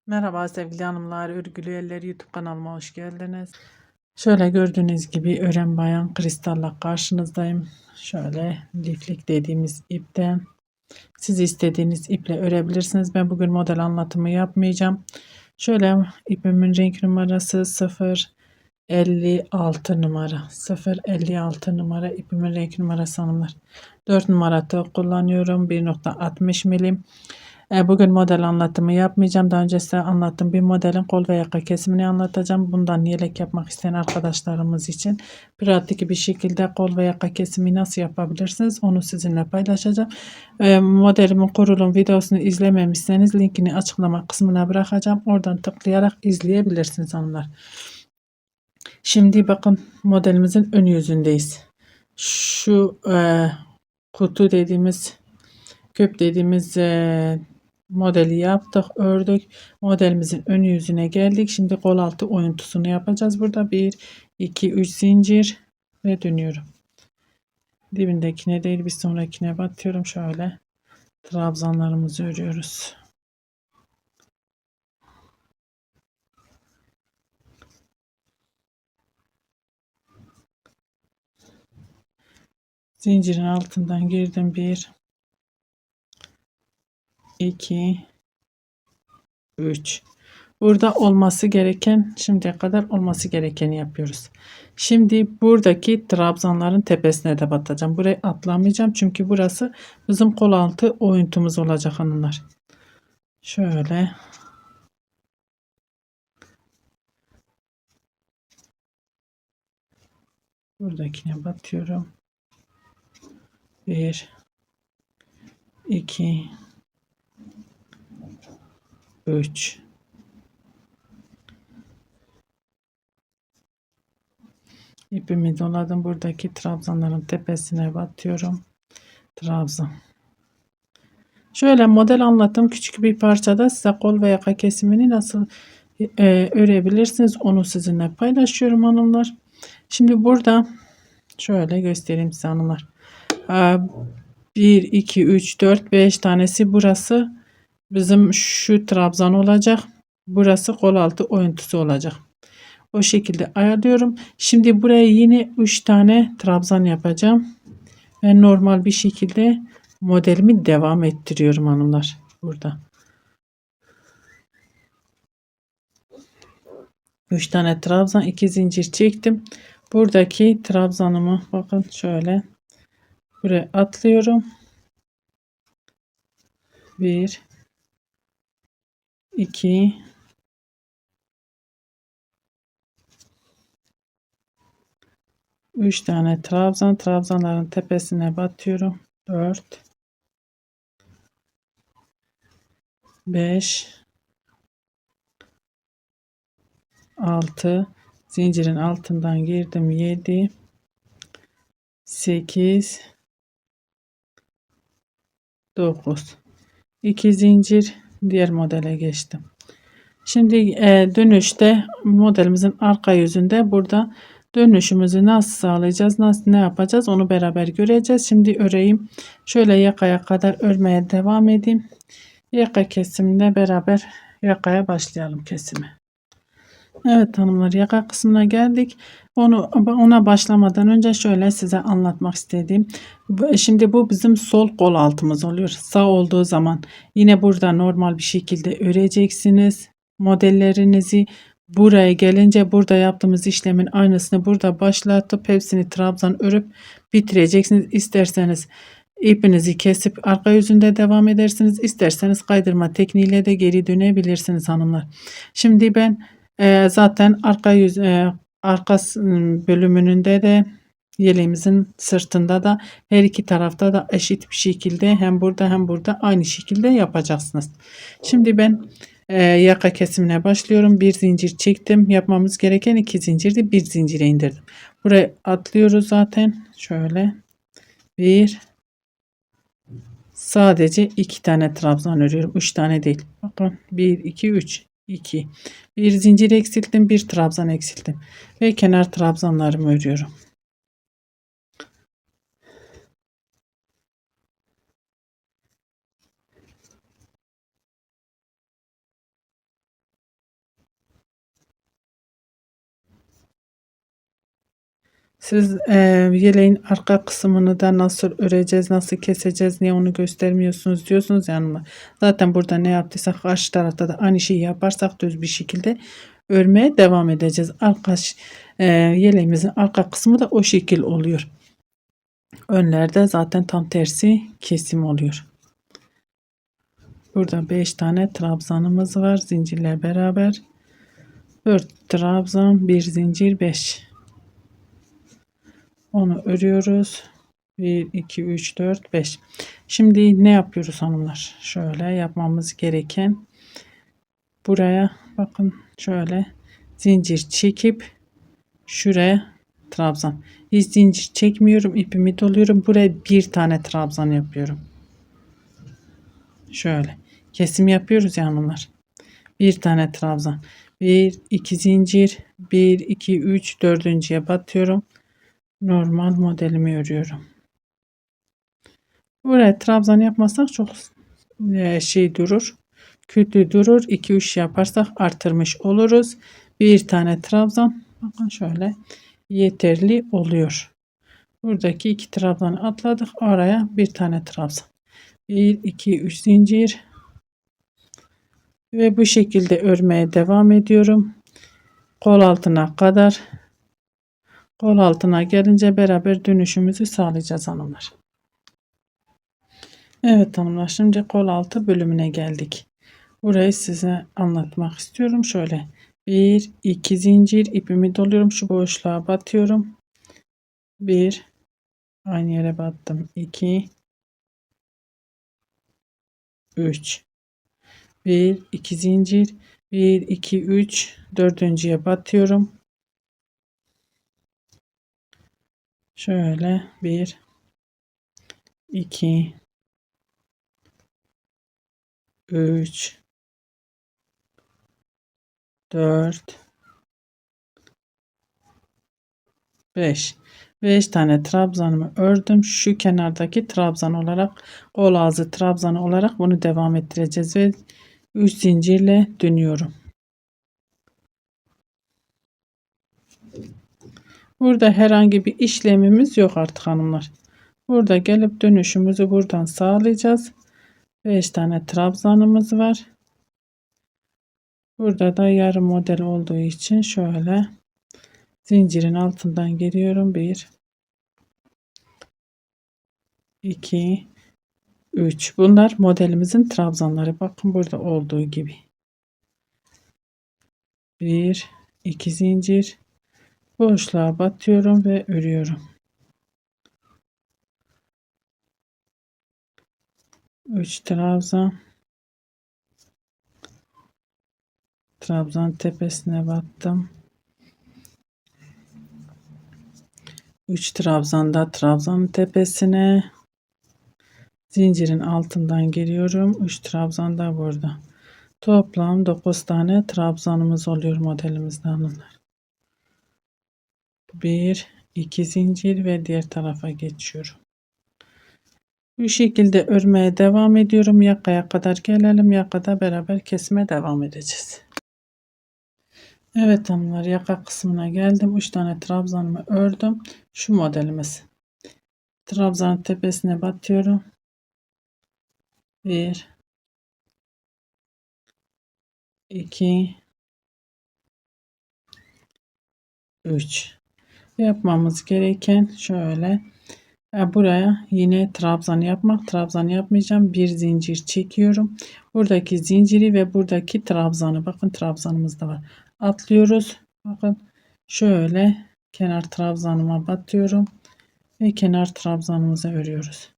Merhaba sevgili hanımlar, Örgülü Eller YouTube kanalıma hoş geldiniz. Şöyle gördüğünüz gibi ören bayan kristalla karşınızdayım. Şöyle liflik dediğimiz ipten siz istediğiniz iple örebilirsiniz. Ben bugün model anlatımı yapmayacağım. Şöyle ipimin renk numarası 056 numara. 056 numara ipimin renk numarası hanımlar. 4 numara tığ kullanıyorum. 1,60 milim. Bugün model anlatımı yapmayacağım. Daha önce size anlattığım bir modelin kol ve yaka kesimini anlatacağım. Bundan yelek yapmak isteyen arkadaşlarımız için pratik bir şekilde kol ve yaka kesimi nasıl yapabilirsiniz onu sizinle paylaşacağım. Modelimin kurulum videosunu izlememişseniz linkini açıklama kısmına bırakacağım. Oradan tıklayarak izleyebilirsiniz hanımlar. Şimdi bakın modelimizin ön yüzündeyiz. Şu kutu dediğimiz küp dediğimiz modeli yaptık, ördük. Modelimizin ön yüzüne geldik. Şimdi kol altı oyuntusunu yapacağız. Burada 1 2 3 zincir ve dönüyorum. Dibindekine değil bir sonrakine batıyorum. Şöyle trabzanlarımızı örüyoruz. Zincirin altından girdim. 1 2 3. Burada olması gereken, şimdiye kadar olması gerekeni yapıyoruz. Şimdi buradaki trabzanların tepesine de batacağım. Burayı atlamayacağım çünkü burası bizim kol altı oyuntumuz olacak hanımlar. Şöyle buradakine batıyorum. 1 2 3. İpimi doladım. Buradaki trabzanların tepesine batıyorum. Trabzan. Şöyle model anlattığım küçük bir parçada size kol ve yaka kesimini nasıl örebilirsiniz onu sizinle paylaşıyorum hanımlar. Şimdi burada şöyle göstereyim size hanımlar. 1 2 3 4 5 tanesi burası bizim şu trabzan olacak. Burası kol altı oyuntusu olacak. O şekilde ayarlıyorum. Şimdi buraya yine 3 tane trabzan yapacağım. Ve normal bir şekilde modelimi devam ettiriyorum hanımlar. Burada. 3 tane trabzan, 2 zincir çektim. Buradaki trabzanımı bakın şöyle buraya atlıyorum. 1 2 3 tane trabzan, trabzanların tepesine batıyorum. 4 5 6 zincirin altından girdim. 7 8 9 2 zincir, diğer modele geçtim. Şimdi dönüşte modelimizin arka yüzünde burada dönüşümüzü nasıl sağlayacağız, ne yapacağız onu beraber göreceğiz. Şimdi öreyim. Şöyle yakaya kadar örmeye devam edeyim. Yaka kesiminde beraber yakaya başlayalım kesime. Evet hanımlar, yaka kısmına geldik. Ona başlamadan önce şöyle size anlatmak istediğim. Şimdi bu bizim sol kol altımız oluyor. Sağ olduğu zaman yine burada normal bir şekilde öreceksiniz. Modellerinizi buraya gelince burada yaptığımız işlemin aynısını burada başlatıp hepsini trabzan örüp bitireceksiniz. İsterseniz ipinizi kesip arka yüzünde devam edersiniz. İsterseniz kaydırma tekniğiyle de geri dönebilirsiniz hanımlar. Şimdi ben zaten arka bölümünde de yeleğimizin sırtında da her iki tarafta da eşit bir şekilde hem burada hem burada aynı şekilde yapacaksınız. Şimdi ben yaka kesimine başlıyorum. Bir zincir çektim. Yapmamız gereken 2 zincirdi. Bir zincire indirdim. Buraya atlıyoruz zaten. Şöyle bir, sadece 2 tane trabzan örüyorum. 3 tane değil. Bakın 1 2 3 2. Bir zincir eksilttim, bir trabzan eksilttim ve kenar trabzanlarımı örüyorum. Siz yeleğin arka kısmını da nasıl öreceğiz, nasıl keseceğiz, niye onu göstermiyorsunuz diyorsunuz yani. Zaten burada ne yaptıysak karşı tarafta da aynı şeyi yaparsak düz bir şekilde örmeye devam edeceğiz. Yeleğimizin arka kısmı da o şekil oluyor. Önlerde zaten tam tersi kesim oluyor. Burada 5 tane trabzanımız var zincirle beraber. 4 trabzan, 1 zincir, 5. Onu örüyoruz. 1 2 3 4 5. Şimdi ne yapıyoruz hanımlar? Şöyle yapmamız gereken, buraya bakın, şöyle zincir çekip şuraya trabzan. Hiç zincir çekmiyorum, ipimi doluyorum. Buraya bir tane trabzan yapıyorum. Şöyle kesim yapıyoruz ya hanımlar. Bir tane trabzan. 1 2 zincir, 1 2 3 dördüncüye batıyorum. Normal modelimi örüyorum. Buraya trabzan yapmasak çok şey durur. Kötü durur. 2-3 yaparsak artırmış oluruz. Bir tane trabzan, bakın şöyle, yeterli oluyor. Buradaki 2 trabzanı atladık. Araya bir tane trabzan. 1 2 3 zincir ve bu şekilde örmeye devam ediyorum. Kol altına kadar. Kol altına gelince beraber dönüşümüzü sağlayacağız hanımlar. Evet hanımlar, şimdi kol altı bölümüne geldik. Burayı size anlatmak istiyorum. Şöyle 1 2 zincir, ipimi doluyorum, şu boşluğa batıyorum. 1, aynı yere battım. 2 3, 1 2 zincir, 1 2 3 dördüncüye batıyorum. Şöyle 1 2 3 4 5. 5 tane trabzanımı ördüm. Şu kenardaki trabzan olarak, kol ağzı trabzanı olarak bunu devam ettireceğiz ve 3 zincirle dönüyorum. Burada herhangi bir işlemimiz yok artık hanımlar. Burada gelip dönüşümüzü buradan sağlayacağız. 5 tane trabzanımız var. Burada da yarım model olduğu için şöyle zincirin altından giriyorum. 1 2 3. Bunlar modelimizin trabzanları. Bakın burada olduğu gibi. 1 2 zincir, boşluğa batıyorum ve örüyorum. 3 trabzan, trabzan tepesine battım. 3 trabzan da trabzanın tepesine, zincirin altından giriyorum. 3 trabzan da burada. Toplam 9 tane trabzanımız oluyor modelimizde hanımlar. 1 2 zincir ve diğer tarafa geçiyorum. Bu şekilde örmeye devam ediyorum. Yakaya kadar gelelim. Yakada beraber kesime devam edeceğiz. Evet hanımlar, yaka kısmına geldim. 3 tane trabzanımı ördüm. Şu modelimiz. Trabzanın tepesine batıyorum. 1 2 3. Yapmamız gereken şöyle. Buraya yine trabzan yapmak. Trabzan yapmayacağım. Bir zincir çekiyorum. Buradaki zinciri ve buradaki trabzanı, bakın trabzanımız da var, atlıyoruz. Bakın şöyle kenar trabzanıma batıyorum ve kenar trabzanımızı örüyoruz.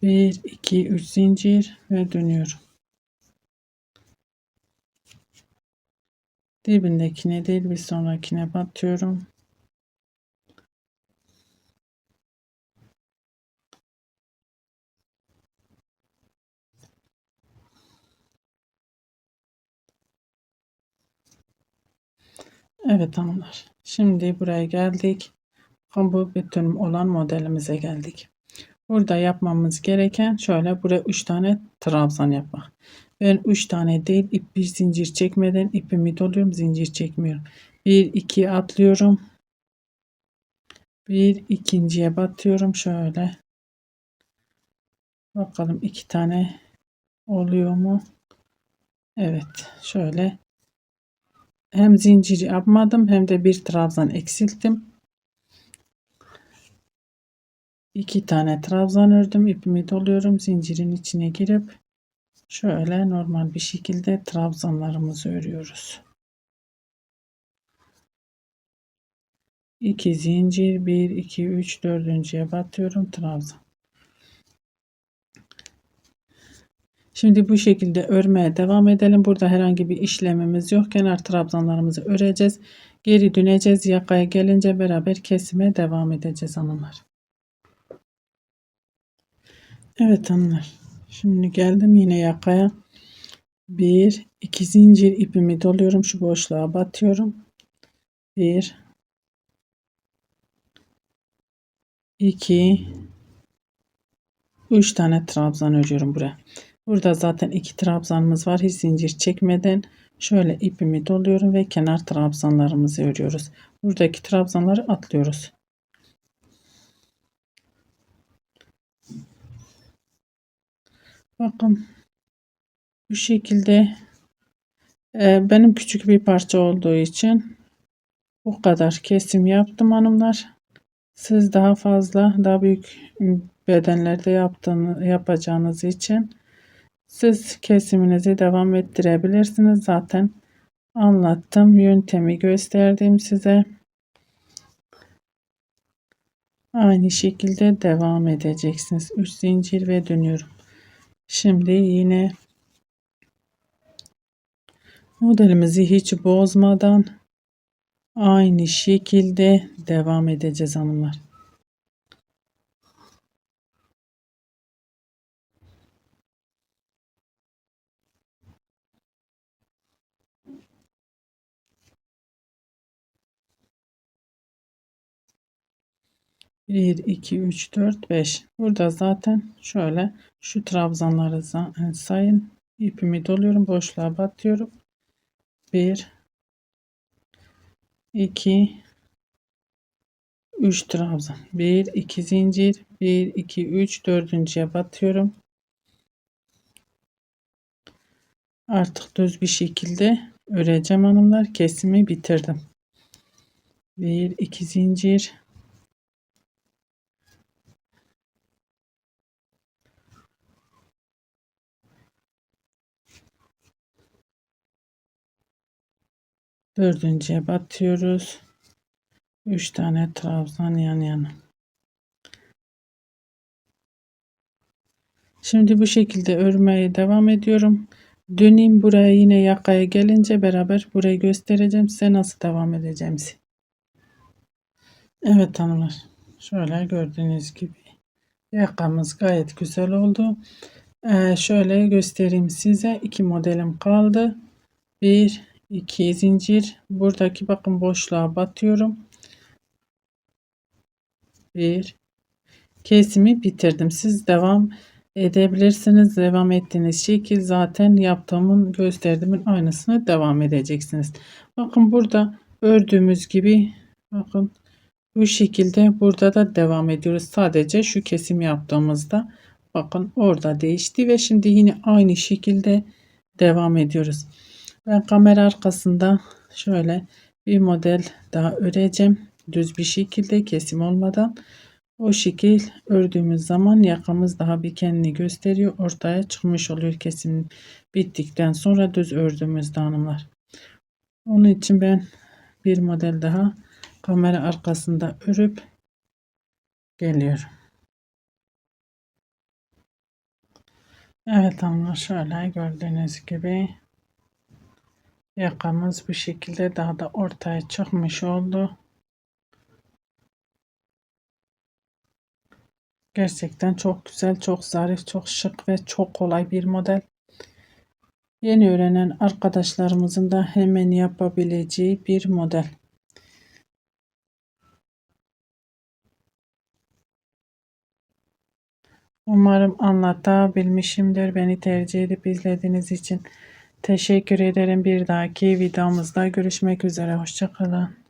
Bir 2 3 zincir ve dönüyorum. Dibindekine değil bir sonrakine batıyorum. Evet hanımlar. Şimdi buraya geldik. Bu bütün olan modelimize geldik. Burada yapmamız gereken şöyle buraya 3 tane trabzan yapmak. Ben 3 tane değil bir zincir çekmeden ipimi doluyorum, zincir çekmiyorum. 1 2 atlıyorum. Bir ikinciye batıyorum şöyle. Bakalım 2 tane oluyor mu? Evet, şöyle hem zincir yapmadım hem de bir trabzan eksilttim. 2 tane trabzan ördüm, ipimi doluyorum, zincirin içine girip şöyle normal bir şekilde trabzanlarımızı örüyoruz. 2 zincir, 1 2 3 dördüncüye batıyorum, trabzan. Şimdi bu şekilde örmeye devam edelim. Burada herhangi bir işlemimiz yok. Kenar trabzanlarımızı öreceğiz. Geri döneceğiz. Yakaya gelince beraber kesime devam edeceğiz hanımlar. Evet hanımlar. Şimdi geldim yine yakaya. 1 2 zincir ipimi doluyorum. Şu boşluğa batıyorum. 1 2 3 tane trabzan örüyorum buraya. Burada zaten 2 trabzanımız var. Hiç zincir çekmeden şöyle ipimi doluyorum ve kenar trabzanlarımızı örüyoruz. Buradaki trabzanları atlıyoruz. Bakın bu şekilde benim küçük bir parça olduğu için bu kadar kesim yaptım hanımlar. Siz daha fazla, daha büyük bedenlerde yapacağınız için siz kesiminizi devam ettirebilirsiniz. Zaten anlattım, yöntemi gösterdim size. Aynı şekilde devam edeceksiniz. 3 zincir ve dönüyorum. Şimdi yine modelimizi hiç bozmadan aynı şekilde devam edeceğiz hanımlar. Bir, iki, üç, dört, beş. Burada zaten şöyle şu trabzanları sayın. İpimi doluyorum. Boşluğa batıyorum. Bir, iki, üç trabzan. Bir, iki zincir. Bir, iki, üç. Dördüncüye batıyorum. Artık düz bir şekilde öreceğim hanımlar. Kesimi bitirdim. Bir, iki zincir. Dördüncüye batıyoruz. 3 tane trabzan yan yana. Şimdi bu şekilde örmeye devam ediyorum. Döneyim buraya, yine yakaya gelince beraber burayı göstereceğim size nasıl devam edeceğimizi. Evet hanımlar. Şöyle gördüğünüz gibi yakamız gayet güzel oldu. Şöyle göstereyim size. 2 modelim kaldı. 1 2 zincir. Buradaki bakın boşluğa batıyorum. 1 kesimi bitirdim. Siz devam edebilirsiniz. Devam ettiğiniz şekil zaten yaptığımın gösterdiğimin aynısını devam edeceksiniz. Bakın burada ördüğümüz gibi bakın bu şekilde burada da devam ediyoruz. Sadece şu kesim yaptığımızda bakın orada değişti ve şimdi yine aynı şekilde devam ediyoruz. Ben kamera arkasında şöyle bir model daha öreceğim. Düz bir şekilde kesim olmadan. O şekil ördüğümüz zaman yakamız daha bir kendini gösteriyor. Ortaya çıkmış oluyor kesim bittikten sonra düz ördüğümüzde hanımlar. Onun için ben bir model daha kamera arkasında örüp geliyorum. Evet hanımlar, şöyle gördüğünüz gibi yakamız bu şekilde daha da ortaya çıkmış oldu. Gerçekten çok güzel, çok zarif, çok şık ve çok kolay bir model. Yeni öğrenen arkadaşlarımızın da hemen yapabileceği bir model. Umarım anlatabilmişimdir. Beni tercih edip izlediğiniz için teşekkür ederim. Bir dahaki videomuzda görüşmek üzere. Hoşça kalın.